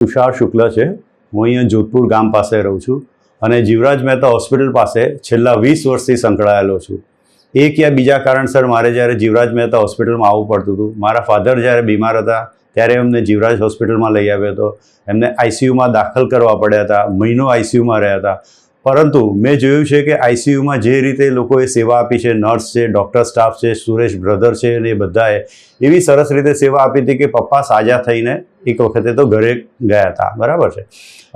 तुषार शुक्ल है। हूँ अँ जोधपुर गाम पास रहूँ छूँ और जीवराज मेहता हॉस्पिटल पास छेल्ला 20 वर्षथी संकळायेलो छूँ। एक या बीजा कारणसर मारे ज्यारे जीवराज मेहता हॉस्पिटल में आववुं पड़तुं हतुं। मारा फाधर ज्यारे बीमार हता त्यारे अमने जीवराज हॉस्पिटल में लई आव्यो हतो। एमने आईसीयू में दाखल करवा पड्या हता, महीनो आईसीयू में रह्या हता। परंतु मैं जोयुं छे कि आईसीयू में जे रीते लोकोए सेवा आपी छे, नर्स छे, डॉक्टर स्टाफ छे, सुरेश ब्रदर छे ने बधाए एवी सरस रीते सेवा आपी हती कि पप्पा साजा थईने एक वखते तो घरे गया था। बराबर है।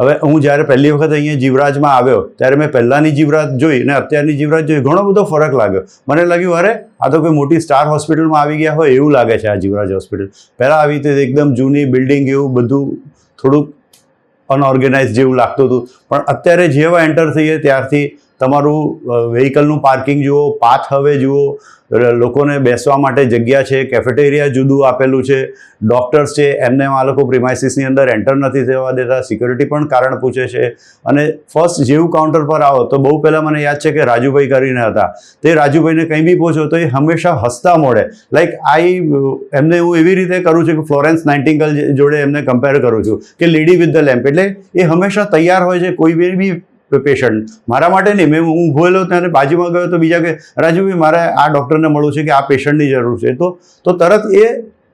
हवे हूँ ज्यारे पहली वखत अहींया जीवराज में आव्यो त्यारे मैं पहेलानी जीवराज जोई ने अत्यारनी जीवराज जोई घणो बधो फरक लाग्यो। मने लाग्युं अरे आ तो कोई मोटी स्टार हॉस्पिटल में आवी गया होय एवुं लागे छे। आ जीवराज हॉस्पिटल पहेला आवी ते एकदम जूनी बिल्डिंग एवुं बधुं थोडुं अनऑर्गेनाइज जेवुं लागतुं हतुं, पण अत्यारे जेवा एंटर थईए त्यारथी तमारुं व्हीकलनुं पार्किंग जुओ, पाथ हवे जुओ, लोकोने बेसवा माटे जग्या छे, केफेटेरिया जुदुं आपेलुं छे, डॉक्टर्स छे एमने आ लोको प्रीमाइसिसनी अंदर एंटर नथी थवा देता, सिक्योरिटी पण कारण पूछे छे। अने फर्स्ट जेवुं काउंटर पर आओ तो बहु पहेला मने याद छे कि राजूभाई करीने हता, ते राजूभाईने कंई बी पूछो तो ए हमेशा हसता मोढे लाइक एमने हूँ एवी रीते करूँ छुं कि फ्लोरेंस नाइटिंगेल जोड़े एमने कम्पेर करूँ छुं कि लेडी विथ द लेम्प, एटले ए हमेशा तैयार होय छे कोई बी पेशेंट। मारा माटे नहीं, मैं हूँ भूलेलो त्यारे बाजूमां गयो तो बीजा के राजूभाई मारे आ डॉक्टरने मळवुं छे कि आ पेशेंटनी जरूर छे, तो तरत ए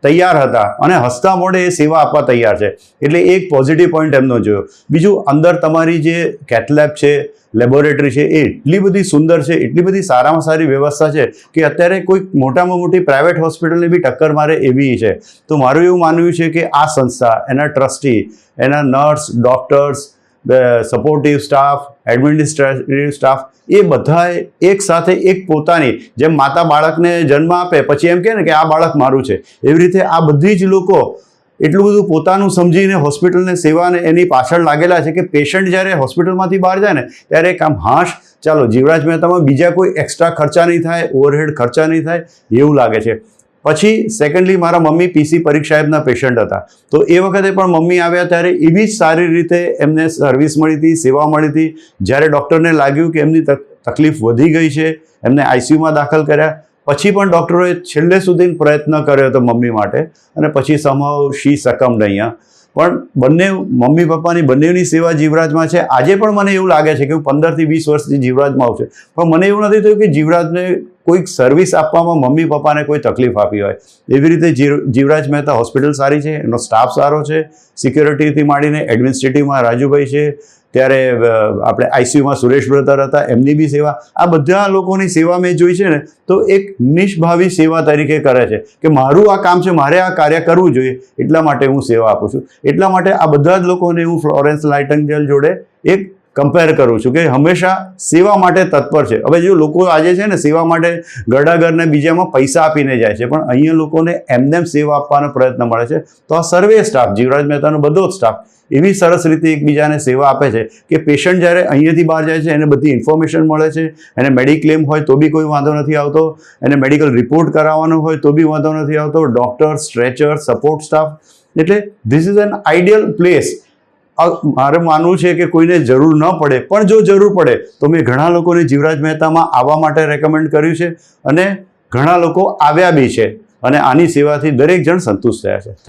तैयार हता अने हसता मोढे ए सेवा आपवा तैयार छे। एटले एक पॉजिटिव पॉइंट एमनो जोयो। बीजुं अंदर तमारी जे केथलेब छे, लेबोरेटरी छे ए एटली बधी सुंदर छे, एटली बधी सारामां सारी व्यवस्था छे कि अत्यारे कोई मोटामां मोटी प्राइवेट हॉस्पिटलने बी टक्कर मारे एवी छे। तो मारुं एवुं मानવું છે કે આ સંસ્થા, એના ટ્રસ્ટી, એના nurse, doctors, supportive staff, administrative staff ए बधाए एक साथे एक पोतानी जेम माता बाळकने जन्म आपे पछी एम कहे ने कि आ बाळक मारुं छे एवी रीते आ बधी ज लोको एटલું બધું પોતાનું સમજીને હોસ્પિટલને સેવાને એની પાછળ લાગેલા છે કે પેશન્ટ જ્યારે હોસ્પિટલમાંથી બહાર જાય ને ત્યારે એક આમ હાશ ચાલો જીવરાજ મહેતામાં બીજા કોઈ એક્સ્ટ્રા ખર્ચા નહીં થાય, ઓવરહેડ ખર્ચા નહીં થાય એવું લાગે છે। પછી સેકન્ડલી મારા મમ્મી પીસી પરીખ સાહેબના પેશન્ટ હતા, તો એ વખતે પણ મમ્મી આવ્યા ત્યારે એવી જ સારી રીતે એમને સર્વિસ મળી હતી, સેવા મળી હતી। જ્યારે ડૉક્ટરને લાગ્યું કે એમની તકલીફ વધી ગઈ છે, એમને આઈસીયુમાં દાખલ કર્યા, પછી પણ ડૉક્ટરોએ છેલ્લે સુધી પ્રયત્ન કર્યો હતો મમ્મી માટે અને પછી સમહાઉ શી सकम्ड અહીંયા। પણ બંને મમ્મી પપ્પાની બંનેની સેવા જીવરાજમાં છે। આજે પણ મને એવું લાગે છે કે હું 15 થી 20 વર્ષથી જીવરાજમાં આવું છું, પણ મને એવું નથી થયું કે જીવરાજને કોઈ સર્વિસ આપવામાં મમ્મી પપ્પાને કોઈ તકલીફ આપી હોય। એવી રીતે જીવરાજ મહેતા હોસ્પિટલ સારી છે, એનો સ્ટાફ સારો છે, સિક્યોરિટીથી માંડીને એડમિનિસ્ટ્રેટિવમાં રાજુભાઈ છે, ત્યારે આપણે આઈસીયુમાં સુરેશ બ્રધર હતા એમની બી સેવા, આ બધા લોકોની સેવા મેં જોઈ છે ને તો એક નિષ્ભાવી સેવા તરીકે કરે છે કે મારું આ કામ છે, મારે આ કાર્ય કરવું જોઈએ એટલા માટે હું સેવા આપું છું। એટલા માટે આ બધા જ લોકોને હું ફ્લોરેન્સ નાઇટિંગેલ જોડે એક કમ્પેર કરું છું કે હંમેશા સેવા માટે તત્પર છે। હવે જો લોકો આજે છે ને સેવા માટે ગડાગરને બીજામાં પૈસા આપીને જાય છે, પણ અહીંયા લોકોને એમને સેવા આપવાનો પ્રયત્ન મળે છે। તો આ સર્વે સ્ટાફ, જીવરાજ મહેતાનો બધો જ સ્ટાફ એવી સરસ રીતે એકબીજાને સેવા આપે છે કે પેશન્ટ જ્યારે અહીંયાથી બહાર જાય છે એને બધી ઇન્ફોર્મેશન મળે છે, એને મેડિક્લેમ હોય તો બી કોઈ વાંધો નથી આવતો, એને મેડિકલ રિપોર્ટ કરાવવાનો હોય તો બી વાંધો નથી આવતો, ડૉક્ટર, સ્ટ્રેચર, સપોર્ટ સ્ટાફ, એટલે this is an ideal place. મારે માનવું છે કે કોઈને જરૂર ન પડે, પણ જો જરૂર પડે તો મેં ઘણા લોકોને જીવરાજ મહેતામાં આવવા માટે રેકમેન્ડ કર્યું છે અને ઘણા લોકો આવ્યા બી છે અને આની સેવાથી દરેક જણ સંતુષ્ટ થયા છે। Thank you.